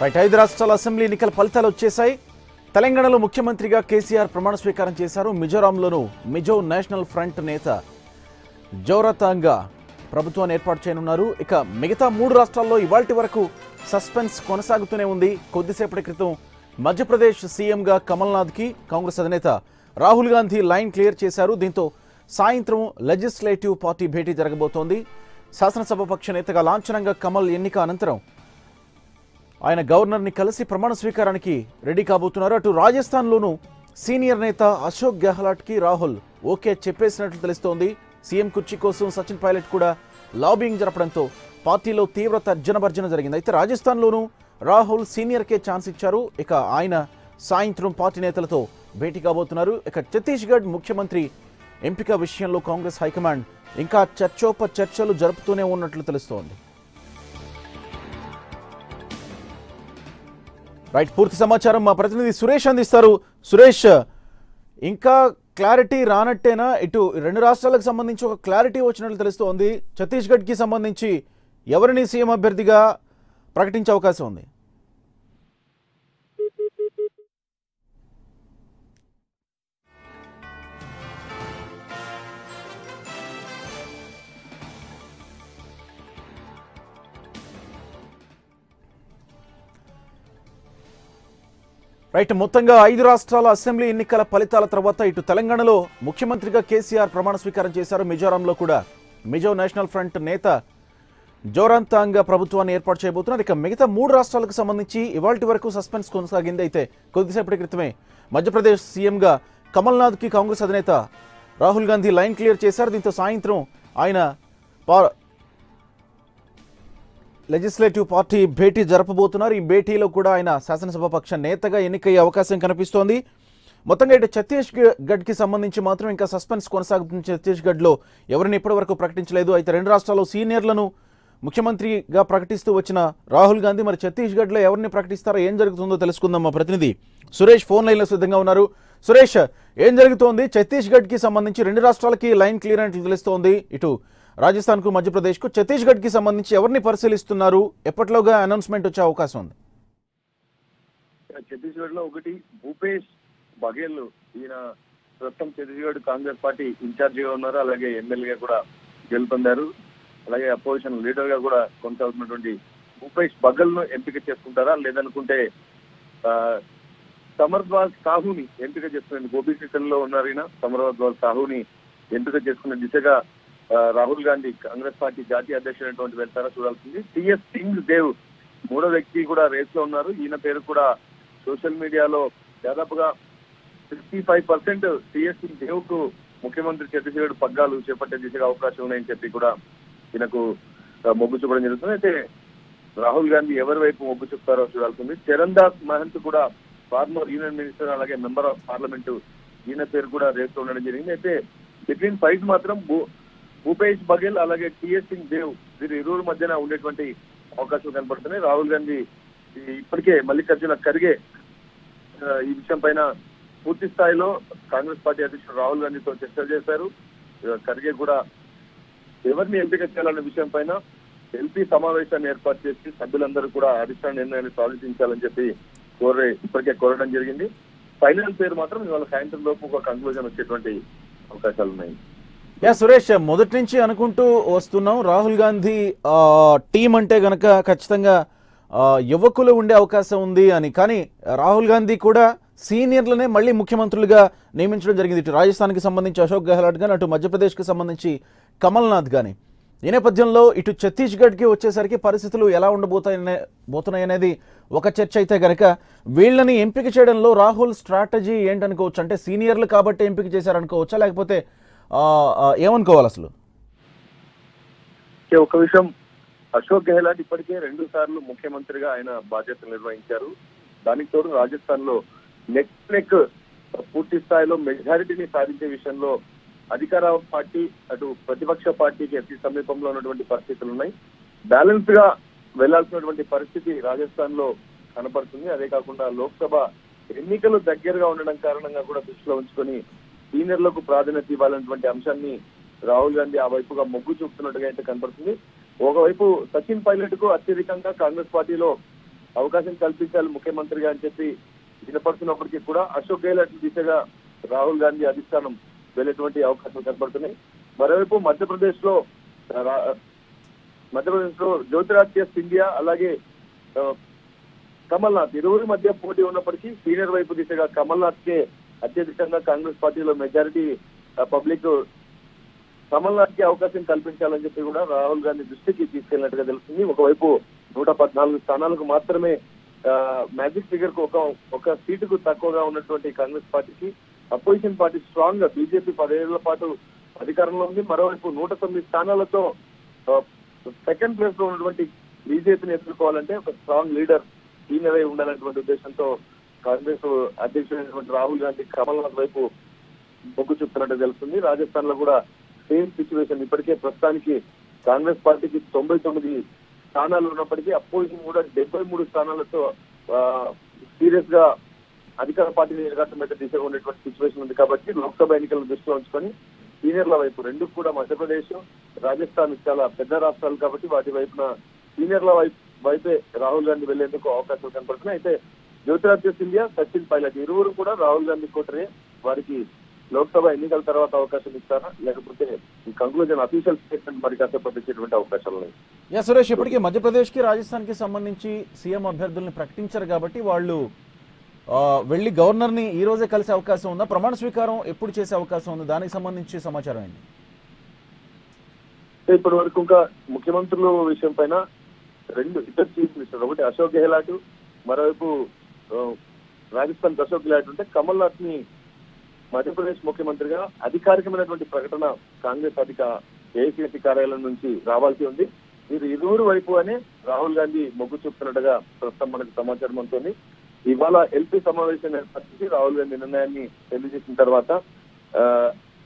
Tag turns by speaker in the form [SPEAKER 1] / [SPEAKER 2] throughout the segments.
[SPEAKER 1] Right 5 రాష్ట్రాల assembly ఎన్నికల ఫలితాలు వచ్చేశాయి. తెలంగాణలో ముఖ్యమంత్రిగా కేసీఆర్ ప్రమాణ స్వీకారం చేశారు. మిజోరాంలోనూ మిజో నేషనల్ ఫ్రంట్ నేత జోరాతాంగా ప్రభుత్వాన్ని ఏర్పాటు చేయనున్నారు. ఇక మిగతా 3 రాష్ట్రాల్లో ఇవాల్టి వరకు సస్పెన్స్ కొనసాగుతూనే ఉంది. కొద్దిసేపటి క్రితం మధ్యప్రదేశ్ సీఎంగా కమల్నాథ్కి కాంగ్రెస్ అధినేత రాహుల్ గాంధీ లైన్ క్లియర్ చేశారు. దీంతో సాయంత్రం లెజిస్లేటివ్ పార్టీ భేటీ జరగబోతోంది. శాసనసభ పక్ష నేతగా లాంఛనంగా కమల్ ఎన్నిక అనంతరం ఆయన గవర్నర్ని కలిసి ప్రమాణ స్వీకారానికి రెడీ కాబోతున్నారు. అటు రాజస్థాన్లోనూ సీనియర్ నేత అశోక్ గెహ్లాట్కి రాహుల్ ఓకే చెప్పేసినట్లు తెలుస్తోంది. సీఎం కుర్చీ కోసం సచిన్ పైలట్ కూడా లాబింగ్ జరపడంతో పార్టీలో తీవ్ర తర్జనభర్జన జరిగింది. అయితే రాజస్థాన్లోనూ రాహుల్ సీనియర్కే ఛాన్స్ ఇచ్చారు. ఇక ఆయన సాయంత్రం పార్టీ నేతలతో భేటీ కాబోతున్నారు. ఇక ఛత్తీస్గఢ్ ముఖ్యమంత్రి ఎంపిక విషయంలో కాంగ్రెస్ హైకమాండ్ ఇంకా చర్చలు జరుపుతూనే ఉన్నట్లు తెలుస్తోంది. రైట్, పూర్తి సమాచారం మా ప్రతినిధి సురేష్ అందిస్తారు. సురేష్, ఇంకా క్లారిటీ రానట్టేనా? ఇటు 2 రాష్ట్రాలకు సంబంధించి ఒక క్లారిటీ వచ్చినట్లు తెలుస్తోంది. ఛత్తీస్గఢ్కి సంబంధించి ఎవరిని సీఎం అభ్యర్థిగా ప్రకటించే అవకాశం ఉంది? రైట్, మొత్తంగా 5 రాష్ట్రాల అసెంబ్లీ ఎన్నికల ఫలితాల తర్వాత ఇటు తెలంగాణలో ముఖ్యమంత్రిగా కేసీఆర్ ప్రమాణ స్వీకారం చేశారు. మిజోరాంలో కూడా మిజో నేషనల్ ఫ్రంట్ నేత జోరాతాంగా ప్రభుత్వాన్ని ఏర్పాటు చేయబోతున్నారు. ఇక మిగతా 3 రాష్ట్రాలకు సంబంధించి ఇవాల్టి వరకు సస్పెన్స్ కొనసాగింది. అయితే కొద్దిసేపటి క్రితమే మధ్యప్రదేశ్ సీఎంగా కమల్నాథ్కి కాంగ్రెస్ అధినేత రాహుల్ గాంధీ లైన్ క్లియర్ చేశారు. దీంతో సాయంత్రం ఆయన లెజిస్లేటివ్ పార్టీ భేటీ జరపబోతున్నారు. ఈ భేటీలో కూడా ఆయన శాసనసభ పక్ష నేతగా ఎన్నికయ్యే అవకాశం కనిపిస్తోంది. మొత్తంగా ఇటు ఛత్తీస్గఢ్కి సంబంధించి మాత్రం ఇంకా సస్పెన్స్ కొనసాగుతుంది. ఛత్తీస్గఢ్లో ఎవరిని ఇప్పటివరకు ప్రకటించలేదు. అయితే 2 రాష్ట్రాల్లో సీనియర్లను ముఖ్యమంత్రిగా ప్రకటిస్తూ వచ్చిన రాహుల్ గాంధీ మరి ఛత్తీస్గఢ్లో ఎవరిని ప్రకటిస్తారో, ఏం జరుగుతుందో తెలుసుకుందాం. మా ప్రతినిధి సురేష్ ఫోన్ లైన్లో సిద్ధంగా ఉన్నారు. సురేష్, ఏం జరుగుతోంది? ఛత్తీస్గఢ్కి సంబంధించి 2 రాష్ట్రాలకి లైన్ క్లియర్ అయినట్లు తెలుస్తోంది. ఇటు రాజస్థాన్కు మధ్యప్రదేశ్కు ఛత్తీస్గఢ్కి సంబంధించి ఎవరిని పరిశీలిస్తున్నారు? ఎప్పటిలోగా అనౌన్స్మెంట్ వచ్చే అవకాశం ఉంది?
[SPEAKER 2] ఛత్తీస్గఢ్ లో ఒకటి భూపేష్ బఘేల్, ఈయన ప్రస్తుతం ఛత్తీస్గఢ్ కాంగ్రెస్ పార్టీ ఇన్ఛార్జిగా ఉన్నారు. అలాగే ఎమ్మెల్యేగా కూడా గెలుపొందారు. అలాగే అపోజిషన్ లీడర్ గా కూడా కొనసాగుతున్నటువంటి భూపేష్ బఘేల్ ను ఎంపిక చేసుకుంటారా, లేదనుకుంటే సమర్వాల్ సాహుని ఎంపిక చేసుకునే గోపీలో ఉన్నారు. ఈయన సమర్వాల్ సాహుని ఎంపిక చేసుకునే దిశగా రాహుల్ గాంధీ కాంగ్రెస్ పార్టీ జాతీయ అధ్యక్షుడైనటువంటి వెళ్తారా చూడాల్సింది. టిఎస్ సింగ్ దేవ్ 3వ వ్యక్తి కూడా రేస్ లో ఉన్నారు. ఈయన పేరు కూడా సోషల్ మీడియాలో దాదాపుగా 65% టిఎస్ సింగ్ దేవ్ కు ముఖ్యమంత్రి ఛత్తీస్గఢ్ పగ్గాలు చేపట్టే దిశగా అవకాశం ఉన్నాయని చెప్పి కూడా ఈయనకు మొగ్గు చూపడం జరుగుతుంది. అయితే రాహుల్ గాంధీ ఎవరి వైపు మొగ్గు చూపుతారో చూడాల్సింది. చరణ్ దాస్ మహంత్ కూడా ఫార్మర్ యూనియన్ మినిస్టర్, అలాగే మెంబర్ ఆఫ్ పార్లమెంట్, ఈయన పేరు కూడా రేస్ లో ఉండడం జరిగింది. అయితే బిట్వీన్ ఫైట్ మాత్రం భూపేష్ బఘేల్ అలాగే టిఎస్ సింగ్ దేవ్ వీరి ఇరువురు మధ్యన ఉండేటువంటి అవకాశాలు కనపడుతున్నాయి. రాహుల్ గాంధీ ఇప్పటికే మల్లికార్జున ఖర్గే ఈ విషయం పైన పూర్తి స్థాయిలో కాంగ్రెస్ పార్టీ అధ్యక్షుడు రాహుల్ గాంధీతో చర్చలు చేశారు. ఖర్గే కూడా ఎవరిని ఎంపిక చేయాలనే విషయం పైన ఎల్పీ సమావేశాన్ని ఏర్పాటు చేసి సభ్యులందరూ కూడా అధిష్టాన నిర్ణయాన్ని స్వాగతించాలని చెప్పి ఇప్పటికే కోరడం జరిగింది. ఫైనల్ పేరు మాత్రం ఇవాళ సాయంత్రం లోపు ఒక కంక్లూజన్ వచ్చేటువంటి అవకాశాలు ఉన్నాయి.
[SPEAKER 1] సురేష్, మొదటి నుంచి అనుకుంటూ వస్తున్నాం రాహుల్ గాంధీ టీం అంటే గనక ఖచ్చితంగా యువకులు ఉండే అవకాశం ఉంది అని. కానీ రాహుల్ గాంధీ కూడా సీనియర్లనే మళ్ళీ ముఖ్యమంత్రులుగా నియమించడం జరిగింది. ఇటు రాజస్థాన్కి సంబంధించి అశోక్ గెహ్లాట్ కానీ, అటు మధ్యప్రదేశ్కి సంబంధించి కమల్నాథ్ కానీ. ఈ నేపథ్యంలో ఇటు ఛత్తీస్గఢ్కి వచ్చేసరికి పరిస్థితులు ఎలా ఉండబోతున్నాయనేది ఒక చర్చ అయితే గనక వీళ్ళని ఎంపిక చేయడంలో రాహుల్ స్ట్రాటజీ ఏంటనుకోవచ్చు? అంటే సీనియర్లు కాబట్టి ఎంపిక చేశారనుకోవచ్చా, లేకపోతే ఏమనుకోవాలి అసలు?
[SPEAKER 2] ఒక విషయం, అశోక్ గెహ్లాట్ ఇప్పటికే 2 సార్లు ముఖ్యమంత్రిగా ఆయన బాధ్యతలు నిర్వహించారు. దానికి తోడు రాజస్థాన్ లో నెక్ పూర్తి స్థాయిలో మెజారిటీని సాధించే విషయంలో అధికార పార్టీ అటు ప్రతిపక్ష పార్టీకి అతి సమీపంలో ఉన్నటువంటి పరిస్థితులు ఉన్నాయి. బ్యాలెన్స్ గా వెళ్లాల్సినటువంటి పరిస్థితి రాజస్థాన్ లో కనపడుతుంది. అదే కాకుండా లోక్సభ ఎన్నికలు దగ్గరగా ఉండడం కారణంగా కూడా దృష్టిలో ఉంచుకొని సీనియర్లకు ప్రాధాన్యత ఇవ్వాలన్నటువంటి అంశాన్ని రాహుల్ గాంధీ ఆ వైపుగా మొగ్గు చూపుతున్నట్టుగా అయితే కనపడుతుంది. ఒకవైపు సచిన్ పైలట్ కు అత్యధికంగా కాంగ్రెస్ పార్టీలో అవకాశం కల్పించాలి ముఖ్యమంత్రిగా అని చెప్పి వినపడుతున్నప్పటికీ కూడా అశోక్ గెహ్లోట్ దిశగా రాహుల్ గాంధీ అధిష్టానం వెళ్ళేటువంటి అవకాశాలు కనపడుతున్నాయి. మరోవైపు మధ్యప్రదేశ్ లో జ్యోతిరాదిత్య సింధియా అలాగే కమల్నాథ్ ఇరువురి మధ్య పోటీ ఉన్నప్పటికీ సీనియర్ వైపు దిశగా కమల్నాథ్ కే అత్యధికంగా కాంగ్రెస్ పార్టీలో మెజారిటీ పబ్లిక్ కమల్నాథ్ కి అవకాశం కల్పించాలని చెప్పి కూడా రాహుల్ గాంధీ దృష్టికి తీసుకెళ్లినట్టుగా తెలుస్తుంది. ఒకవైపు 114 స్థానాలకు మాత్రమే మ్యాజిక్ ఫిగర్ కు ఒక సీటుకు తక్కువగా ఉన్నటువంటి కాంగ్రెస్ పార్టీకి అపోజిషన్ పార్టీ స్ట్రాంగ్ గా బీజేపీ 10 ఏళ్ల పాటు అధికారంలో ఉంది. మరోవైపు 109 స్థానాలతో సెకండ్ ప్లేస్ లో ఉన్నటువంటి బీజేపీని ఎదుర్కోవాలంటే ఒక స్ట్రాంగ్ లీడర్ సీనియర్ అయి ఉండాలనేటువంటి ఉద్దేశంతో కాంగ్రెస్ అధ్యక్షుడైనటువంటి రాహుల్ గాంధీ కమల్నాథ్ వైపు మొగ్గు చూపుతున్నట్టు తెలుస్తుంది. రాజస్థాన్ లో కూడా సేమ్ సిచ్యువేషన్. ఇప్పటికే ప్రస్తుతానికి కాంగ్రెస్ పార్టీకి 99 స్థానాలు ఉన్నప్పటికీ అపోజిషన్ కూడా 73 స్థానాలతో సీరియస్ గా అధికార పార్టీని ఎరగట్టబెట్టే దిశగా ఉండేటువంటి సిచ్యువేషన్ ఉంది. కాబట్టి లోక్సభ ఎన్నికలను దృష్టిలో ఉంచుకొని సీనియర్ల వైపు రెండు కూడా మధ్యప్రదేశ్, రాజస్థాన్ చాలా పెద్ద రాష్ట్రాలు కాబట్టి వాటి వైపున సీనియర్ల వైపే రాహుల్ గాంధీ వెళ్లేందుకు అవకాశాలు కనపడుతున్నాయి. అయితే జ్యోతిరాదిత్య సింధియా, సచిన్ పైలట్ ఇరువురు కూడా రాహుల్ గాంధీ కోటరే. వారికి లోక్సభ ఎన్నికల తర్వాత అవకాశం ఇస్తారా లేకపోతే ఈ కంక్లూజన్ అఫీషియల్ స్టేట్మెంట్ మరి కాసేపు ఇచ్చేటువంటి అవకాశాలు ఉన్నాయి.
[SPEAKER 1] సురేష్, ఇప్పటికీ మధ్యప్రదేశ్ కి రాజస్థాన్ కి సంబంధించి సీఎం అభ్యర్థుల్ని ప్రకటించారు కాబట్టి వాళ్ళు వెళ్లి గవర్నర్ ని ఈ రోజే కలిసే అవకాశం ఉందా? ప్రమాణ స్వీకారం ఎప్పుడు చేసే అవకాశం ఉంది? దానికి సంబంధించి సమాచారం ఏంటి?
[SPEAKER 2] ఇప్పటి వరకు ఇంకా ముఖ్యమంత్రుల విషయం పైన ఇద్దరు చీఫ్ మినిస్టర్, ఒకటి అశోక్ గెహ్లోట్, మరోవైపు రాజస్థాన్ అశోక్ గెహ్లోట్ ఉంటే కమల్నాథ్ ని మధ్యప్రదేశ్ ముఖ్యమంత్రిగా అధికారికమైనటువంటి ప్రకటన కాంగ్రెస్ ఏఐసీసీ కార్యాలయం నుంచి రావాల్సి ఉంది. మీరు ఇరువురు వైపు అనే రాహుల్ గాంధీ మొగ్గు చూపుతున్నట్టుగా ప్రస్తుతం మనకు సమాచారం ఉంటుంది. ఇవాళ ఎల్పీ సమావేశం ఏర్పరిచి రాహుల్ గాంధీ నిర్ణయాన్ని తెలియజేసిన తర్వాత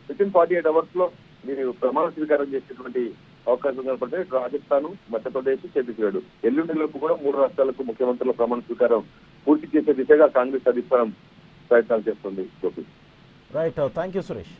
[SPEAKER 2] వితిన్ 48 అవర్స్ లో మీరు ప్రమాణ స్వీకారం చేసేటువంటి అవకాశం కనపడుతుంది. రాజస్థాన్, మధ్యప్రదేశ్, ఛత్తీస్గఢ్ ఎల్లుండిలోపు కూడా 3 రాష్ట్రాలకు ముఖ్యమంత్రుల ప్రమాణ స్వీకారం పూర్తి చేసే దిశగా కాంగ్రెస్ అధిష్టానం ప్రయత్నాలు చేస్తుంది.
[SPEAKER 1] Right, thank you Suresh.